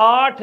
8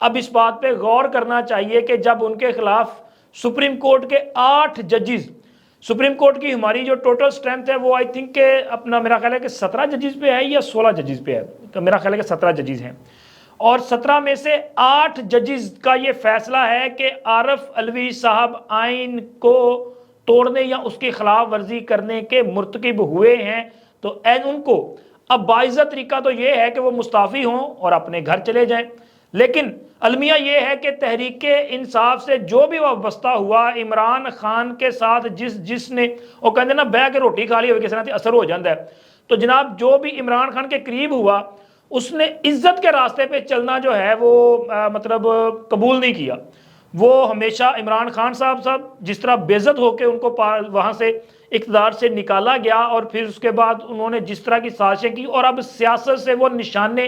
اب اس بات پہ غور کرنا چاہیے کہ جب ان کے خلاف سپریم کورٹ کے 8 ججز، سپریم کورٹ کی ہماری جو ٹوٹل سٹرینتھ ہے وہ آئی تھنک کہ اپنا میرا خیال ہے کہ 17 ججز پہ ہے یا 16 ججز پہ ہے، تو میرا خیال ہے کہ 17 ججز ہیں، اور 17 میں سے 8 ججز کا یہ فیصلہ ہے کہ عارف علوی صاحب آئین کو توڑنے یا اس کی خلاف ورزی کرنے کے مرتکب ہوئے ہیں، تو ان کو اب باعث طریقہ تو یہ ہے کہ وہ مستعفی ہوں اور اپنے گھر چلے جائیں، لیکن المیہ یہ ہے کہ تحریک انصاف سے جو بھی وابستہ ہوا عمران خان کے ساتھ جس نے وہ کہتے ہیں نا بہ کے روٹی کھا لی ہوئے کسی طرح اثر ہو جاتا ہے، تو جناب جو بھی عمران خان کے قریب ہوا اس نے عزت کے راستے پہ چلنا جو ہے وہ مطلب قبول نہیں کیا، وہ ہمیشہ عمران خان صاحب جس طرح بے عزت ہو کے ان کو وہاں سے اقتدار سے نکالا گیا، اور پھر اس کے بعد انہوں نے جس طرح کی سازشیں کی اور اب سیاست سے وہ نشان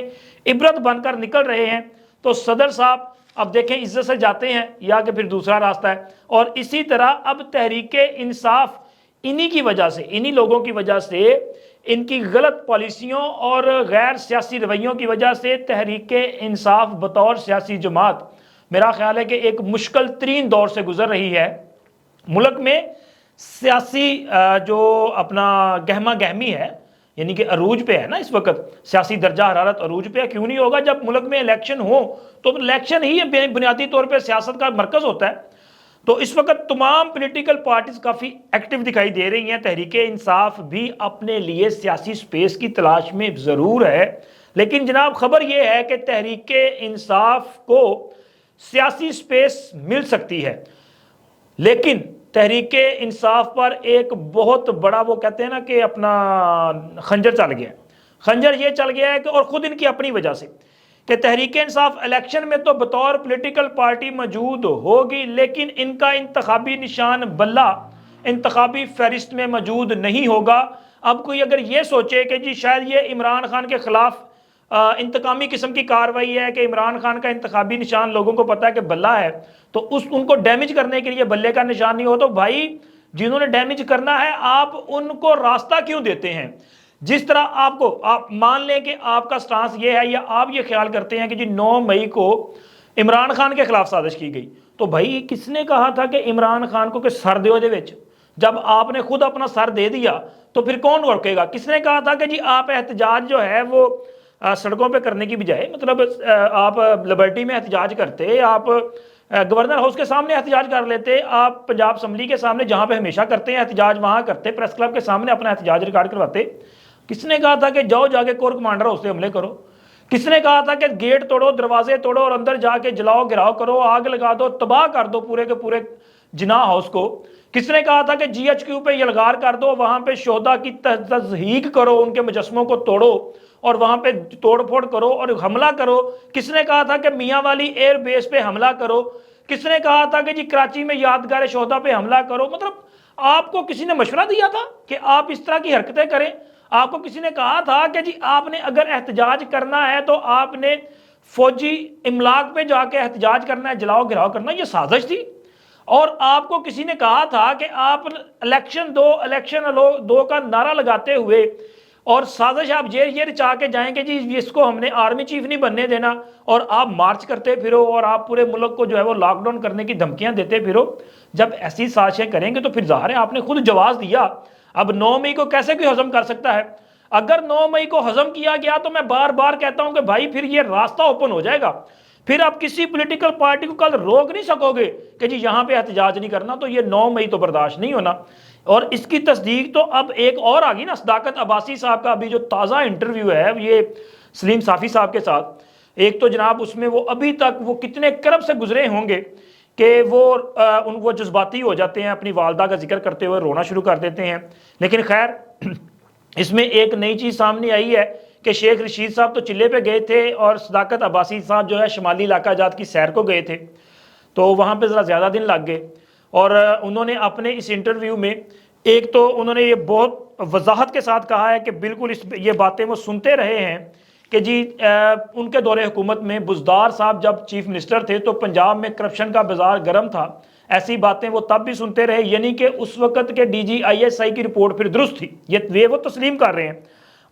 عبرت بن کر نکل رہے ہیں، تو صدر صاحب اب دیکھیں عزت سے جاتے ہیں یا کہ پھر دوسرا راستہ ہے، اور اسی طرح اب تحریک انصاف انہی کی وجہ سے، انہی لوگوں کی وجہ سے، ان کی غلط پالیسیوں اور غیر سیاسی رویوں کی وجہ سے تحریک انصاف بطور سیاسی جماعت میرا خیال ہے کہ ایک مشکل ترین دور سے گزر رہی ہے۔ ملک میں سیاسی جو اپنا گہما گہمی ہے، یعنی کہ عروج پہ ہے نا اس وقت، سیاسی درجہ حرارت عروج پہ ہے، کیوں نہیں ہوگا جب ملک میں الیکشن ہو، تو الیکشن ہی بنیادی طور پہ سیاست کا مرکز ہوتا ہے، تو اس وقت تمام پولیٹیکل پارٹیز کافی ایکٹیو دکھائی دے رہی ہیں، تحریک انصاف بھی اپنے لیے سیاسی سپیس کی تلاش میں ضرور ہے، لیکن جناب خبر یہ ہے کہ تحریک انصاف کو سیاسی سپیس مل سکتی ہے، لیکن تحریک انصاف پر ایک بہت بڑا وہ کہتے ہیں نا کہ اپنا خنجر چل گیا ہے، خنجر یہ چل گیا ہے کہ اور خود ان کی اپنی وجہ سے کہ تحریک انصاف الیکشن میں تو بطور پولیٹیکل پارٹی موجود ہوگی، لیکن ان کا انتخابی نشان بلہ انتخابی فہرست میں موجود نہیں ہوگا۔ اب کوئی اگر یہ سوچے کہ جی شاید یہ عمران خان کے خلاف انتقامی قسم کی کارروائی ہے کہ عمران خان کا انتخابی نشان لوگوں کو پتا ہے کہ بلہ ہے، تو ان کو ڈیمیج کرنے کے لیے بلے کا نشان نہیں ہو، تو بھائی جنہوں نے ڈیمیج کرنا ہے آپ ان کو راستہ کیوں دیتے ہیں؟ جس طرح آپ مان لیں کہ آپ کا سٹانس یہ ہے یا آپ یہ خیال کرتے ہیں کہ جی 9 مئی کو عمران خان کے خلاف سازش کی گئی، تو بھائی کس نے کہا تھا کہ عمران خان کو کہ سر دیو دے وچ؟ جب آپ نے خود اپنا سر دے دیا تو پھر کون روکے گا؟ کس نے کہا تھا کہ جی آپ احتجاج جو ہے وہ سڑکوں پہ کرنے کی بجائے، مطلب آپ لبرٹی میں احتجاج کرتے، آپ گورنر ہاؤس کے سامنے احتجاج کر لیتے، آپ پنجاب اسمبلی کے سامنے جہاں پہ ہمیشہ کرتے ہیں احتجاج وہاں کرتے، پریس کلب کے سامنے اپنا احتجاج ریکارڈ کرواتے۔ کس نے کہا تھا کہ جاؤ جا کے کور کمانڈر ہاؤس سے حملے کرو؟ کس نے کہا تھا کہ گیٹ توڑو، دروازے توڑو اور اندر جا کے جلاؤ گراؤ کرو، آگ لگا دو، تباہ کر دو پورے کے پورے جناح ہاؤس کو؟ کس نے کہا تھا کہ جی ایچ کیو پہ یلغار کر دو، وہاں پہ شہداء کی تضحیک کرو، ان کے مجسموں کو توڑو اور وہاں پہ توڑ پھوڑ کرو اور حملہ کرو؟ کس نے کہا تھا کہ میاں والی ایئر بیس پہ حملہ کرو؟ کس نے کہا تھا کہ جی کراچی میں یادگار شہداء پہ حملہ کرو؟ مطلب آپ کو کسی نے مشورہ دیا تھا کہ آپ اس طرح کی حرکتیں کریں؟ آپ کو کسی نے کہا تھا کہ جی آپ نے اگر احتجاج کرنا ہے تو آپ نے فوجی املاک پہ جا کے احتجاج کرنا ہے، جلاؤ گراؤ کرنا؟ یہ سازش تھی۔ اور آپ کو کسی نے کہا تھا کہ آپ الیکشن دو کا نعرہ لگاتے ہوئے اور سازش آپ یہ رچا کے جائیں کہ جی اس کو ہم نے آرمی چیف نہیں بننے دینا، اور آپ مارچ کرتے پھرو اور آپ پورے ملک کو جو ہے وہ لاک ڈاؤن کرنے کی دھمکیاں دیتے پھرو۔ جب ایسی سازشیں کریں گے تو پھر ظاہر ہے آپ نے خود جواز دیا۔ اب 9 مئی کو کیسے کوئی ہضم کر سکتا ہے؟ اگر 9 مئی کو ہضم کیا گیا تو میں بار بار کہتا ہوں کہ بھائی پھر یہ راستہ اوپن ہو جائے گا، پھر آپ کسی پولیٹیکل پارٹی کو کل روک نہیں سکو گے کہ جی یہاں پہ احتجاج نہیں کرنا، تو یہ 9 مئی تو برداشت نہیں ہونا۔ اور اس کی تصدیق تو اب ایک اور آ گئی نا، صداقت عباسی صاحب کا ابھی جو تازہ انٹرویو ہے یہ سلیم صافی صاحب کے ساتھ، ایک تو جناب اس میں وہ ابھی تک وہ کتنے کرب سے گزرے ہوں گے کہ وہ جذباتی ہو جاتے ہیں، اپنی والدہ کا ذکر کرتے ہوئے رونا شروع کر دیتے ہیں۔ لیکن خیر اس میں ایک نئی چیز سامنے آئی ہے کہ شیخ رشید صاحب تو چلے پہ گئے تھے اور صداقت عباسی صاحب جو ہے شمالی علاقہ جات کی سیر کو گئے تھے، تو وہاں پہ ذرا زیادہ دن لگ گئے، اور انہوں نے اپنے اس انٹرویو میں ایک تو انہوں نے یہ بہت وضاحت کے ساتھ کہا ہے کہ بالکل یہ باتیں وہ سنتے رہے ہیں کہ جی ان کے دور حکومت میں بزدار صاحب جب چیف منسٹر تھے تو پنجاب میں کرپشن کا بازار گرم تھا، ایسی باتیں وہ تب بھی سنتے رہے، یعنی کہ اس وقت کے D G I S I کی رپورٹ پھر درست تھی، یہ وہ تسلیم کر رہے ہیں۔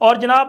اور جناب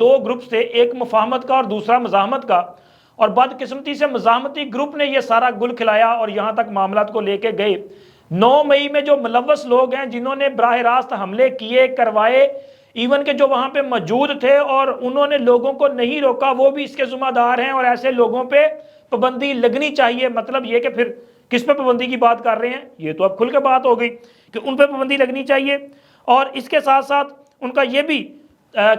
2 گروپ تھے، ایک مفاہمت کا اور دوسرا مزاحمت کا، اور بدقسمتی سے مزاحمتی گروپ نے یہ سارا گل کھلایا اور یہاں تک معاملات کو لے کے گئے۔ 9 مئی میں جو ملوث لوگ ہیں جنہوں نے براہ راست حملے کیے کروائے، ایون کہ جو وہاں پہ موجود تھے اور انہوں نے لوگوں کو نہیں روکا، وہ بھی اس کے ذمہ دار ہیں، اور ایسے لوگوں پہ پابندی لگنی چاہیے۔ مطلب یہ کہ پھر کس پہ پابندی کی بات کر رہے ہیں، یہ تو اب کھل کے بات ہو گئی کہ ان پہ پابندی لگنی چاہیے۔ اور اس کے ساتھ ساتھ ان کا یہ بھی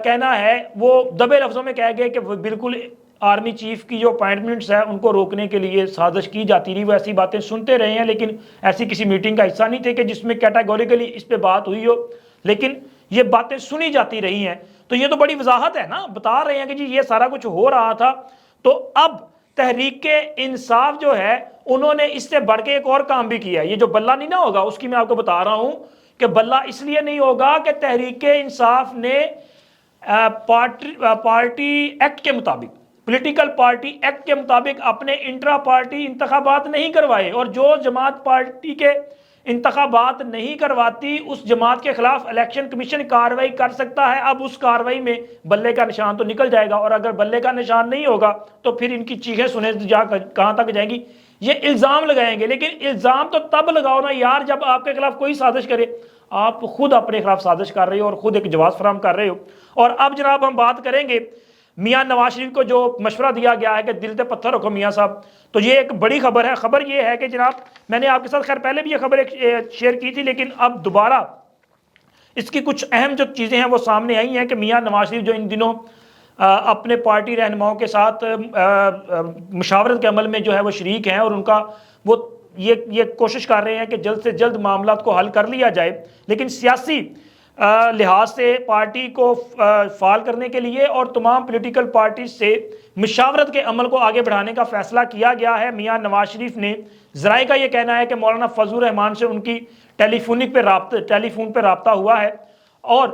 کہنا ہے، وہ دبے لفظوں میں کہہ گئے کہ بالکل آرمی چیف کی جو اپائنٹمنٹس ہیں ان کو روکنے کے لیے سازش کی جاتی رہی۔ وہ ایسی باتیں سنتے رہے ہیں لیکن ایسی کسی میٹنگ کا حصہ نہیں تھے کہ جس میں کیٹاگوریکلی اس پہ بات ہوئی ہو، لیکن یہ باتیں سنی جاتی رہی ہیں۔ تو یہ تو بڑی وضاحت ہے نا، بتا رہے ہیں کہ جی یہ سارا کچھ ہو رہا تھا۔ تو اب تحریک انصاف جو ہے انہوں نے اس سے بڑھ کے ایک اور کام بھی کیا ہے۔ یہ جو بلہ نہیں نہ ہوگا اس کی میں آپ کو بتا رہا ہوں کہ بلہ اس لیے نہیں ہوگا کہ تحریک انصاف نے پارٹی ایکٹ کے مطابق، پولیٹیکل پارٹی ایکٹ کے مطابق اپنے انٹرا پارٹی انتخابات نہیں کروائے، اور جو جماعت پارٹی کے انتخابات نہیں کرواتی اس جماعت کے خلاف الیکشن کمیشن کارروائی کر سکتا ہے۔ اب اس کارروائی میں بلے کا نشان تو نکل جائے گا، اور اگر بلے کا نشان نہیں ہوگا تو پھر ان کی چیخیں سنے کہاں تک جائیں گی۔ یہ الزام لگائیں گے، لیکن الزام تو تب لگاؤ نا یار جب آپ کے خلاف کوئی سازش کرے۔ آپ خود اپنے خلاف سازش کر رہے ہو اور خود ایک جواز فراہم کر رہے ہو۔ اور اب جناب ہم بات کریں گے میاں نواز شریف کو جو مشورہ دیا گیا ہے کہ دل تے پتھر رکھو میاں صاحب، تو یہ ایک بڑی خبر ہے۔ خبر یہ ہے کہ جناب میں نے آپ کے ساتھ خیر پہلے بھی یہ خبر شیئر کی تھی، لیکن اب دوبارہ اس کی کچھ اہم جو چیزیں ہیں وہ سامنے آئی ہیں کہ میاں نواز شریف جو ان دنوں اپنے پارٹی رہنماؤں کے ساتھ مشاورت کے عمل میں جو ہے وہ شریک ہیں، اور ان کا وہ یہ کوشش کر رہے ہیں کہ جلد سے جلد معاملات کو حل کر لیا جائے، لیکن سیاسی لحاظ سے پارٹی کو فعال کرنے کے لیے اور تمام پولیٹیکل پارٹیز سے مشاورت کے عمل کو آگے بڑھانے کا فیصلہ کیا گیا ہے۔ میاں نواز شریف نے، ذرائع کا یہ کہنا ہے کہ مولانا فضل الرحمان سے ان کی ٹیلی فون پہ رابطہ ہوا ہے، اور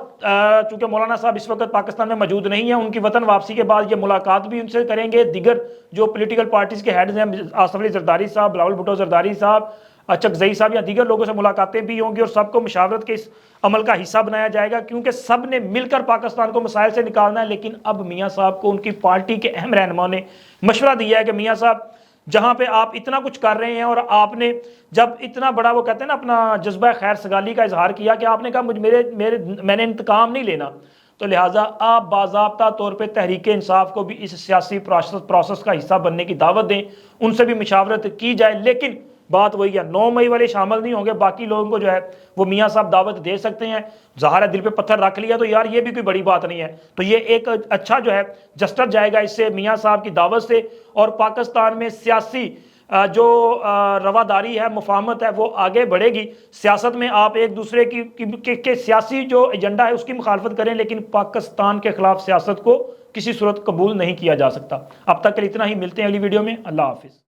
چونکہ مولانا صاحب اس وقت پاکستان میں موجود نہیں ہیں، ان کی وطن واپسی کے بعد یہ ملاقات بھی ان سے کریں گے۔ دیگر جو پولیٹیکل پارٹیز کے ہیڈز ہیں، آصف علی زرداری صاحب، بلاول بھٹو زرداری صاحب، چکزئی صاحب یا دیگر لوگوں سے ملاقاتیں بھی ہوں گی، اور سب کو مشاورت کے اس عمل کا حصہ بنایا جائے گا، کیونکہ سب نے مل کر پاکستان کو مسائل سے نکالنا ہے۔ لیکن اب میاں صاحب کو ان کی پارٹی کے اہم رہنماؤں نے مشورہ دیا ہے کہ میاں صاحب جہاں پہ آپ اتنا کچھ کر رہے ہیں، اور آپ نے جب اتنا بڑا وہ کہتے ہیں نا اپنا جذبہ خیر سگالی کا اظہار کیا کہ آپ نے کہا میں نے انتقام نہیں لینا، تو لہٰذا آپ باضابطہ طور پہ تحریک انصاف کو بھی اس سیاسی پروسیس کا حصہ بننے کی دعوت دیں، ان سے بھی مشاورت کی جائے۔ لیکن بات وہی ہے، 9 مئی والے شامل نہیں ہوں گے، باقی لوگوں کو جو ہے وہ میاں صاحب دعوت دے سکتے ہیں۔ ظاہر ہے دل پہ پتھر رکھ لیا تو یار یہ بھی کوئی بڑی بات نہیں ہے، تو یہ ایک اچھا جو ہے جسٹر جائے گا اس سے میاں صاحب کی دعوت سے، اور پاکستان میں سیاسی جو رواداری ہے، مفاہمت ہے، وہ آگے بڑھے گی۔ سیاست میں آپ ایک دوسرے کی سیاسی جو ایجنڈا ہے اس کی مخالفت کریں، لیکن پاکستان کے خلاف سیاست کو کسی صورت قبول نہیں کیا جا سکتا۔ اب تک کے لیے اتنا ہی، ملتے ہیں اگلی ویڈیو میں، اللہ حافظ۔